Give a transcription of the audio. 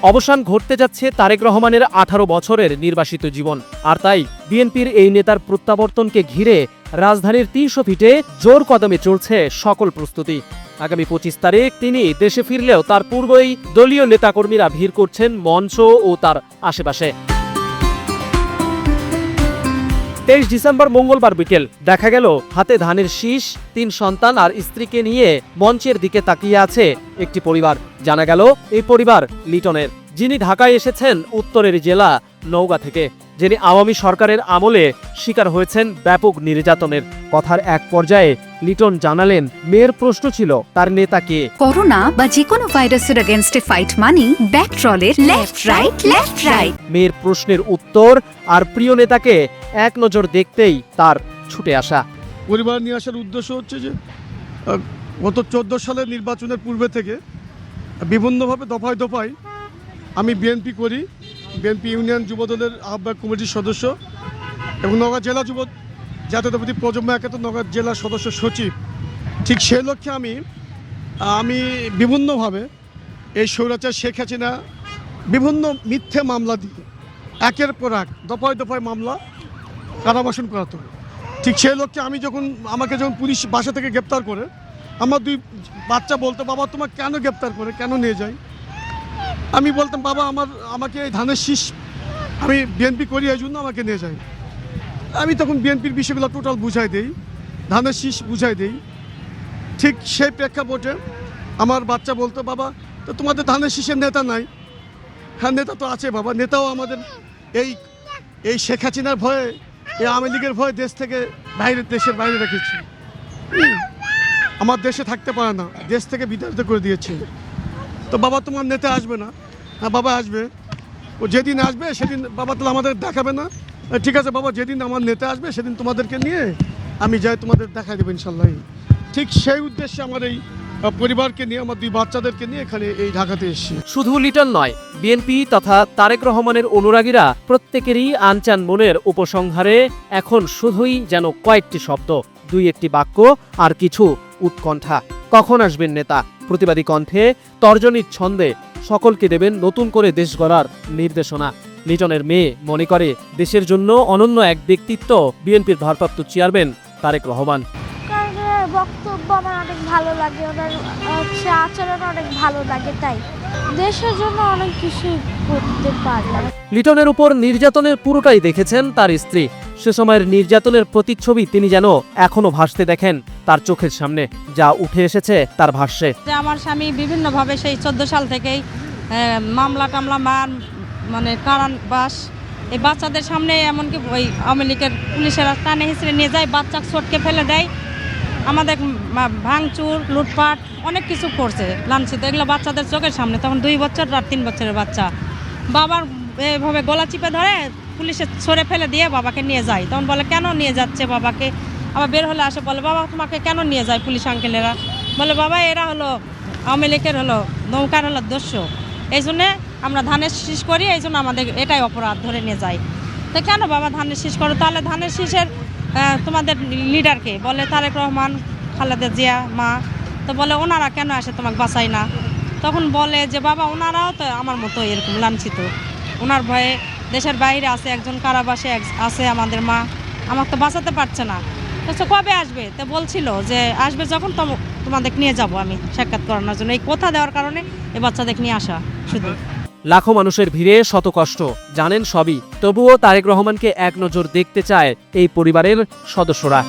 অবসান ঘটতে যাচ্ছে তারেক রহমানের 18 বছরের নির্বাসিত জীবন। আর তাই বিএনপির এই নেতার প্রত্যাবর্তনকে ঘিরে রাজধানীর 300 ফিটে জোর কদমে চলছে সকল প্রস্তুতি। আগামী 25 তারিখ তিনি দেশে ফিরলেও তার পূর্বেই দলীয় নেতাকর্মীরা ভিড় করছেন মঞ্চ ও তার আশেপাশে। 23 ডিসেম্বর মঙ্গলবার বিকেল দেখা গেল হাতে ধানের শীষ, 3 সন্তান আর স্ত্রীকে নিয়ে মঞ্চের দিকে তাকিয়ে আছে একটি পরিবার। জানা গেল এই পরিবার লিটনের, যিনি ঢাকায় এসেছেন উত্তরের জেলা নওগাঁ থেকে, যিনি আওয়ামী সরকারের আমলে শিকার হয়েছেন ব্যাপক নির্যাতনের। কথার এক পর্যায়ে লিটন জানালেন, মেয়ের প্রশ্ন ছিল তার নেতা কে। করোনা বা যে কোনো ভাইরাসের এগেইনস্টে ফাইট মানি ব্যাকট্রলের লেফট রাইট। মেয়ের প্রশ্নের উত্তর আর প্রিয় নেতাকে এক নজর দেখতেই তার ছুটে আসা। পরিবার নিয়ে আসার উদ্দেশ্য হচ্ছে যে গত 14 সালের নির্বাচনের পূর্বে থেকে বিভিন্নভাবে দফায় দফায় আমি বিএনপি করি, বিএনপি ইউনিয়ন যুবদলের আহ্বায়ক কমিটির সদস্য এবং নওগাঁ জেলা যুব জাতীয়তাবাদী প্রজন্ম একাত্তর নওগাঁ জেলা সদস্য সচিব। ঠিক সেই লক্ষ্যে আমি বিভিন্নভাবে এই স্বৈরাচার শেখ হাসিনা বিভিন্ন মিথ্যে মামলা দিয়ে একের পর এক দফায় দফায় মামলা কারাবাসন করাতো। ঠিক সেই লক্ষ্যে আমাকে যখন পুলিশ বাসা থেকে গ্রেপ্তার করে, আমার 2 বাচ্চা বলতো, বাবা তোমার কেন গ্রেপ্তার করে, কেন নিয়ে যায়? আমি বলতাম, বাবা আমাকে এই ধানের শীষ, আমি বিএনপি করি এই জন্য আমাকে নিয়ে যায়। আমি তখন বিএনপির বিষয়গুলো টোটাল বুঝাই দেই, ধানের শীষ বুঝাই দেই। ঠিক সেই প্রেক্ষাপটে আমার বাচ্চা বলতো, বাবা তো তোমাদের ধানের শীষের নেতা নাই। হ্যাঁ, নেতা তো আছে বাবা, নেতাও আমাদের এই শেখ হাসিনার ভয়ে, এই আওয়ামী লীগের ভয়ে দেশের বাইরে রেখেছে। আমার দেশে থাকতে পারে না, দেশ থেকে বিতাড়িত করে দিয়েছে। তো বাবা তোমার নেতা আসবে না? হ্যাঁ বাবা আসবে, ও যেদিন আসবে সেদিন বাবা তাহলে আমাদের দেখাবে না? ঠিক আছে বাবা, যেদিন আমার নেতা আসবে সেদিন তোমাদেরকে নিয়ে আমি যাই, তোমাদের দেখা দেবো ইনশাল্লাহ। ঠিক সেই উদ্দেশ্যে আমার এই পরিবারকে নিয়ে, আমার 2 বাচ্চাদেরকে নিয়ে এখানে এই ঢাকাতে এসেছি। শুধু লিটন নয়, বিএনপি তথা তারেক রহমানের অনুরাগীরা প্রত্যেকেরই আনচান মনের উপসংহারে এখন শুধুই যেন কয়েকটি শব্দ, 2-1টি বাক্য আর কিছু উৎকণ্ঠা। কখন আসবেন নেতা? প্রতিবাদী কণ্ঠে, তর্জনীর ছন্দে সকলকে দেবেন নতুন করে দেশ গড়ার নির্দেশনা। লিটনের মেয়ে মনে করে দেশের জন্য অনন্য এক ব্যক্তিত্ব বিএনপির ভারপ্রাপ্ত চেয়ারম্যান তারেক রহমান। বক্তব্য আমার অনেক ভালো লাগে, ওনার আচরণ অনেক ভালো লাগে, তাই দেশের জন্য অনেক কিছু করতে পারলাম। লিটনের উপর নির্যাতনের পুরোটাই দেখেছেন তার স্ত্রী। সে সময়ের নির্যাতনের প্রতিচ্ছবি তিনি যেন এখনো ভাসতে দেখেন তার চোখের সামনে, যা উঠে এসেছে তার ভাষ্যে। আমার স্বামী বিভিন্নভাবে সেই 14 সাল থেকেই মামলা টামলা মানে কারাবাস, এই বাচ্চাদের সামনে এমনকি ওই আওয়ামী লীগের পুলিশেরা টানে হিসেবে নিয়ে যায়, বাচ্চা ছোটকে ফেলে দেয়, আমাদের ভাঙচুর লুটপাট অনেক কিছু করছে, লাঞ্ছিত, এগুলো বাচ্চাদের চোখের সামনে। তখন 2 বছর আর 3 বছরের বাচ্চা, বাবার এভাবে গলা চিপে ধরে পুলিশে ছড়ে ফেলে দিয়ে বাবাকে নিয়ে যায়। তখন বলে কেন নিয়ে যাচ্ছে বাবাকে? আবার বের হলে আসে বলে, বাবা তোমাকে কেন নিয়ে যায় পুলিশ আঙ্কেলেরা? বলে, বাবা এরা হলো আওয়ামী লীগের নৌকার দস্যু, এই জন্যে আমরা ধানের শীষ করি, এই জন্য আমাদের এটাই অপরাধ, ধরে নিয়ে যাই। তো কেন বাবা ধানের শীষ করো? তাহলে ধানের শীষের তোমাদের লিডারকে? বলে তারেক রহমান, খালেদা জিয়া মা। তো বলে ওনারা কেন আসে তোমাকে বাঁচাই না? তখন বলে যে বাবা ওনারাও তো আমার মতো এরকম লাঞ্ছিত, ওনার ভয়ে দেশের বাইরে আছে, একজন কারাবাসে আছে আমাদের মা, আমাকে তো বাঁচাতে পারছে না। তো কবে আসবে? তো বলছিল যে আসবে যখন তোমাদের নিয়ে যাব আমি সাক্ষাৎ করানোর জন্য। এই কথা দেওয়ার কারণে এই বাচ্চাদের নিয়ে আসা। শুধু লাখো মানুষের ভিড়ে শত কষ্ট, জানেন সবই, তবুও তারেক রহমানকে এক নজর দেখতে চায় এই পরিবারের সদস্যরা।